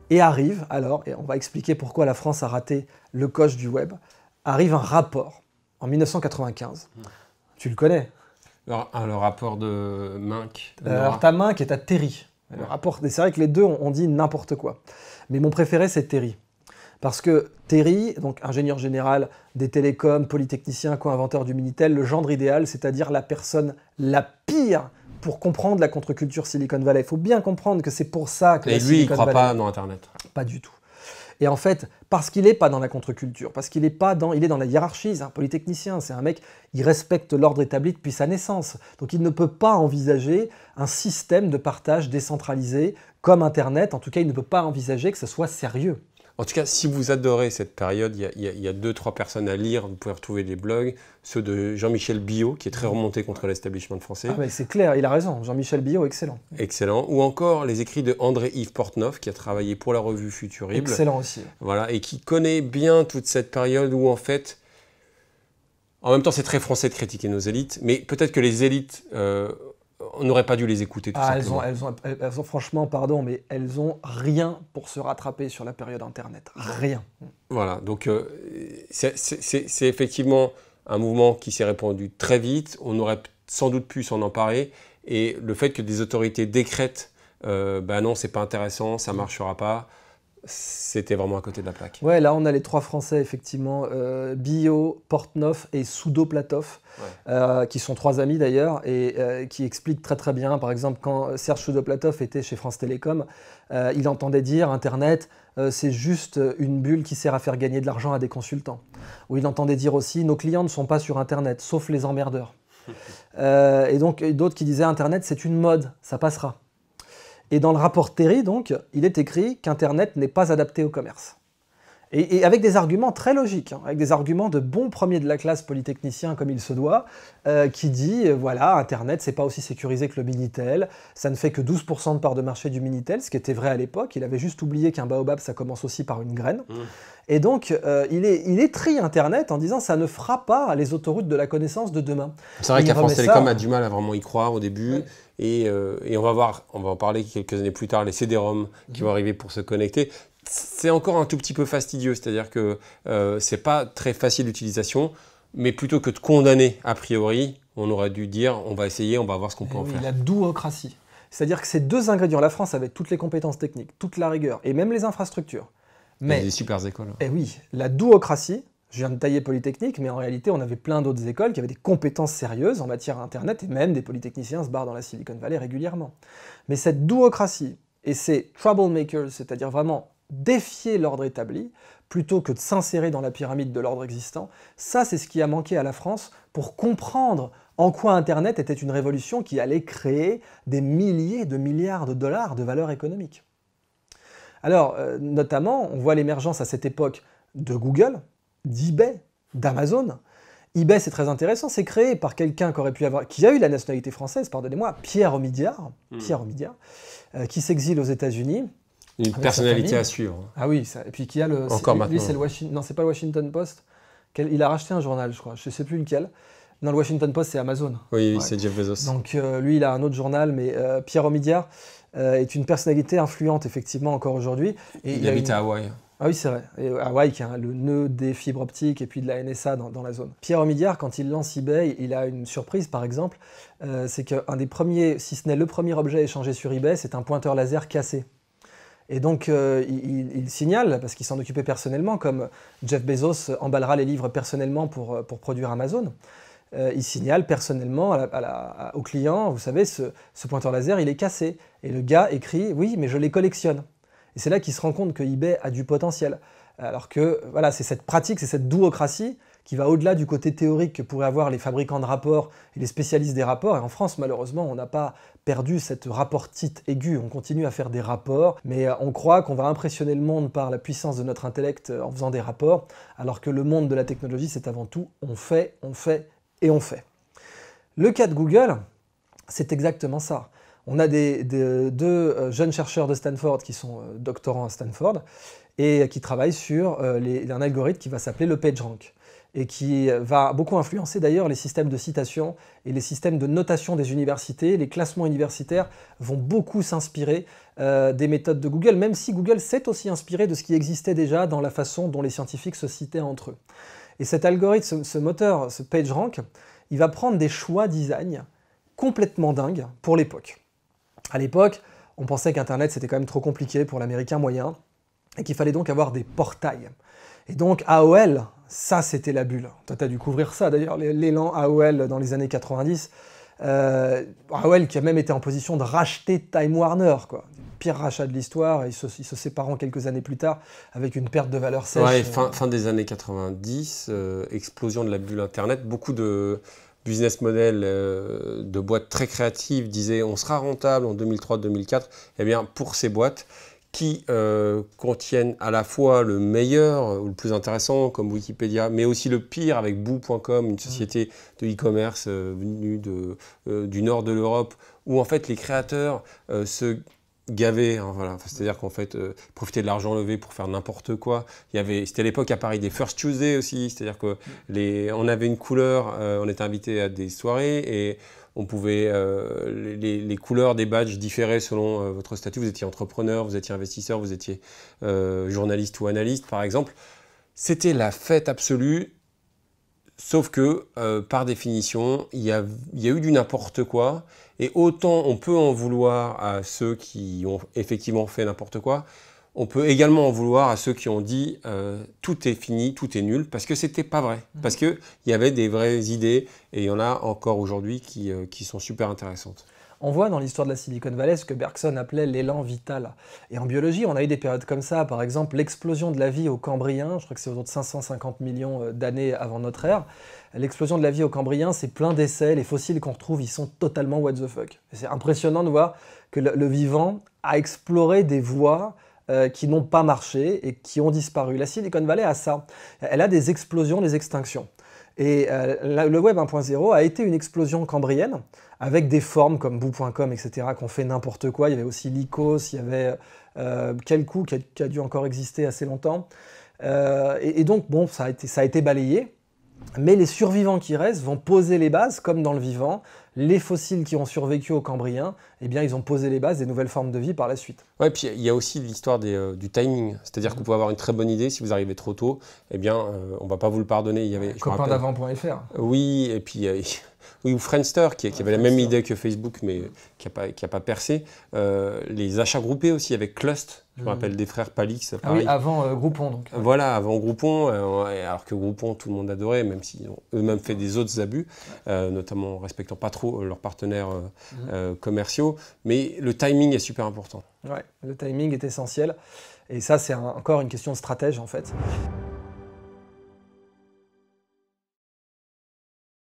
Et arrive, alors, et on va expliquer pourquoi la France a raté le coche du web, arrive un rapport en 1995. Tu le connais? Le rapport de Minc. Alors, ta main qui est à Terry. Le rapport, c'est vrai que les deux, on dit n'importe quoi. Mais mon préféré, c'est Terry. Parce que Terry, donc ingénieur général des télécoms, polytechnicien, co-inventeur du Minitel, le gendre idéal, c'est-à-dire la personne la pire pour comprendre la contre-culture Silicon Valley. Il faut bien comprendre que c'est pour ça que Et la lui, il Silicon croit Valley... pas dans Internet. Pas du tout. Et en fait, parce qu'il n'est pas dans la contre-culture, parce qu'il est pas dans, il est dans la hiérarchie, c'est un polytechnicien, c'est un mec, il respecte l'ordre établi depuis sa naissance. Donc il ne peut pas envisager un système de partage décentralisé comme Internet. En tout cas, il ne peut pas envisager que ce soit sérieux. En tout cas, si vous adorez cette période, il y a 2-3 personnes à lire. Vous pouvez retrouver des blogs. Ceux de Jean-Michel Billot, qui est très remonté contre l'establishment français. Ah mais c'est clair, il a raison. Jean-Michel Billot, excellent. Excellent. Ou encore les écrits de André-Yves Portneuf, qui a travaillé pour la revue Futurible. Excellent aussi. Voilà, et qui connaît bien toute cette période où, en fait, en même temps, c'est très français de critiquer nos élites, mais peut-être que les élites, on n'aurait pas dû les écouter tout simplement. Elles ont, franchement, pardon, mais elles ont rien pour se rattraper sur la période Internet. Rien. Voilà, donc c'est effectivement un mouvement qui s'est répandu très vite. On aurait sans doute pu s'en emparer. Et le fait que des autorités décrètent bah non, c'est pas intéressant, ça marchera pas, c'était vraiment à côté de la plaque. Ouais, là on a les trois Français effectivement, Billot, Portneuf et Soudo-Platov, qui sont trois amis d'ailleurs et qui expliquent très très bien. Par exemple, quand Serge Soudo-Platov était chez France Télécom, il entendait dire Internet, c'est juste une bulle qui sert à faire gagner de l'argent à des consultants. Ou il entendait dire aussi nos clients ne sont pas sur Internet, sauf les emmerdeurs. Et donc d'autres qui disaient Internet c'est une mode, ça passera. Et dans le rapport Terry, donc, il est écrit qu'Internet n'est pas adapté au commerce. Et avec des arguments très logiques, hein, avec des arguments de bons premiers de la classe polytechnicien comme il se doit, qui dit, voilà, Internet, c'est pas aussi sécurisé que le Minitel, ça ne fait que 12% de part de marché du Minitel, ce qui était vrai à l'époque, il avait juste oublié qu'un baobab, ça commence aussi par une graine. Et donc, il est tri Internet en disant, ça ne fera pas les autoroutes de la connaissance de demain. C'est vrai qu'à France Télécom a du mal à vraiment y croire au début. Ouais. Et on va en parler quelques années plus tard, les CD-ROM qui vont arriver pour se connecter. C'est encore un tout petit peu fastidieux, c'est-à-dire que c'est pas très facile d'utilisation, mais plutôt que de condamner a priori, on aurait dû dire on va essayer, on va voir ce qu'on peut en faire. La douocratie. C'est-à-dire que ces deux ingrédients, la France avait toutes les compétences techniques, toute la rigueur et même les infrastructures. Mais des super écoles. Et oui, la douocratie. Je viens de tailler Polytechnique, mais en réalité, on avait plein d'autres écoles qui avaient des compétences sérieuses en matière Internet, et même des polytechniciens se barrent dans la Silicon Valley régulièrement. Mais cette douocratie et ces troublemakers, c'est-à-dire vraiment défier l'ordre établi, plutôt que de s'insérer dans la pyramide de l'ordre existant, ça c'est ce qui a manqué à la France pour comprendre en quoi Internet était une révolution qui allait créer des milliers de milliards de dollars de valeur économique. Alors, notamment, on voit l'émergence à cette époque de Google, d'eBay, d'Amazon. eBay, c'est très intéressant, c'est créé par quelqu'un qui a eu la nationalité française, pardonnez-moi, Pierre Omidyar, qui s'exile aux États-Unis. Une personnalité à suivre. Ah oui, ça, et puis qui a le... Encore maintenant. Lui, c'est le Washington... Non, c'est pas le Washington Post. Il a racheté un journal, je crois. Je ne sais plus lequel. Non, le Washington Post, c'est Amazon. Oui, c'est Jeff Bezos. Donc lui, il a un autre journal, mais Pierre Omidyar est une personnalité influente, effectivement, encore aujourd'hui. Il habite à Hawaï. Ah oui, c'est vrai. Et Hawaï, qui a le nœud des fibres optiques et puis de la NSA dans la zone. Pierre Omidyar, quand il lance eBay, il a une surprise, par exemple. C'est qu'un des premiers, si ce n'est le premier objet échangé sur eBay, c'est un pointeur laser cassé. Et donc, il signale, parce qu'il s'en occupait personnellement, comme Jeff Bezos emballera les livres personnellement pour produire Amazon. Il signale personnellement au client, vous savez, ce pointeur laser, il est cassé. Et le gars écrit, oui, mais je les collectionne. Et c'est là qu'il se rend compte que eBay a du potentiel. Alors que, voilà, c'est cette pratique, c'est cette douocratie qui va au-delà du côté théorique que pourraient avoir les fabricants de rapports et les spécialistes des rapports. Et en France, malheureusement, on n'a pas perdu cette rapportite aiguë. On continue à faire des rapports, mais on croit qu'on va impressionner le monde par la puissance de notre intellect en faisant des rapports, alors que le monde de la technologie, c'est avant tout on fait et on fait. Le cas de Google, c'est exactement ça. On a deux jeunes chercheurs de Stanford qui sont doctorants à Stanford et qui travaillent sur un algorithme qui va s'appeler le PageRank. et qui va beaucoup influencer d'ailleurs les systèmes de citation et les systèmes de notation des universités. Les classements universitaires vont beaucoup s'inspirer des méthodes de Google, même si Google s'est aussi inspiré de ce qui existait déjà dans la façon dont les scientifiques se citaient entre eux. Et cet algorithme, ce moteur, ce PageRank, il va prendre des choix design complètement dingues pour l'époque. À l'époque, on pensait qu'Internet c'était quand même trop compliqué pour l'américain moyen et qu'il fallait donc avoir des portails. Et donc AOL, ça c'était la bulle. Toi tu as dû couvrir ça d'ailleurs, l'élan AOL dans les années 90. AOL qui a même été en position de racheter Time Warner, quoi. Pire rachat de l'histoire, ils se séparant quelques années plus tard avec une perte de valeur sèche. Ouais, fin des années 90, explosion de la bulle Internet, beaucoup de business model de boîtes très créatives disaient on sera rentable en 2003-2004. Eh bien, pour ces boîtes qui contiennent à la fois le meilleur ou le plus intéressant comme Wikipédia, mais aussi le pire avec Boo.com, une société de e-commerce venue du nord de l'Europe, où en fait les créateurs se gavaient, hein, voilà. C'est-à-dire qu'en fait, profiter de l'argent levé pour faire n'importe quoi. C'était à l'époque à Paris des First Tuesday aussi, c'est-à-dire qu'on avait une couleur, on était invité à des soirées et on pouvait, les couleurs des badges différaient selon votre statut. Vous étiez entrepreneur, vous étiez investisseur, vous étiez journaliste ou analyste, par exemple. C'était la fête absolue, sauf que, par définition, il y a eu du n'importe quoi. Et autant on peut en vouloir à ceux qui ont effectivement fait n'importe quoi, on peut également en vouloir à ceux qui ont dit tout est fini, tout est nul, parce que c'était pas vrai. Parce qu'il y avait des vraies idées, et il y en a encore aujourd'hui qui sont super intéressantes. On voit dans l'histoire de la Silicon Valley ce que Bergson appelait l'élan vital. Et en biologie, on a eu des périodes comme ça, par exemple l'explosion de la vie au Cambrien, je crois que c'est autour de 550 millions d'années avant notre ère. L'explosion de la vie au Cambrien, c'est plein d'essais, les fossiles qu'on retrouve, ils sont totalement what the fuck. C'est impressionnant de voir que le vivant a exploré des voies qui n'ont pas marché et qui ont disparu. La Silicon Valley a ça. Elle a des explosions, des extinctions. Et le Web 1.0 a été une explosion cambrienne, avec des formes comme Boo.com, etc., qui ont fait n'importe quoi. Il y avait aussi Lycos, il y avait Kelkoo qui a dû encore exister assez longtemps. Et donc, bon, ça a été balayé. Mais les survivants qui restent vont poser les bases, comme dans le vivant. Les fossiles qui ont survécu au Cambrien, eh bien, ils ont posé les bases des nouvelles formes de vie par la suite. Ouais, puis il y a aussi l'histoire du timing. C'est-à-dire que vous pouvez avoir une très bonne idée, si vous arrivez trop tôt, eh bien, on ne va pas vous le pardonner. Il y avait, Copain d'avant.fr. Oui, et puis oui, ou Friendster, qui avait la même idée que Facebook, mais qui n'a pas percé. Les achats groupés aussi, avec Clust, je me rappelle des frères Palix. Ah oui, avant Groupon. Donc. Voilà, avant Groupon, alors que Groupon, tout le monde adorait, même s'ils ont eux-mêmes fait des autres abus, notamment en respectant pas trop leurs partenaires commerciaux. Mais le timing est super important. Ouais, le timing est essentiel. Et ça, c'est encore une question de stratège, en fait.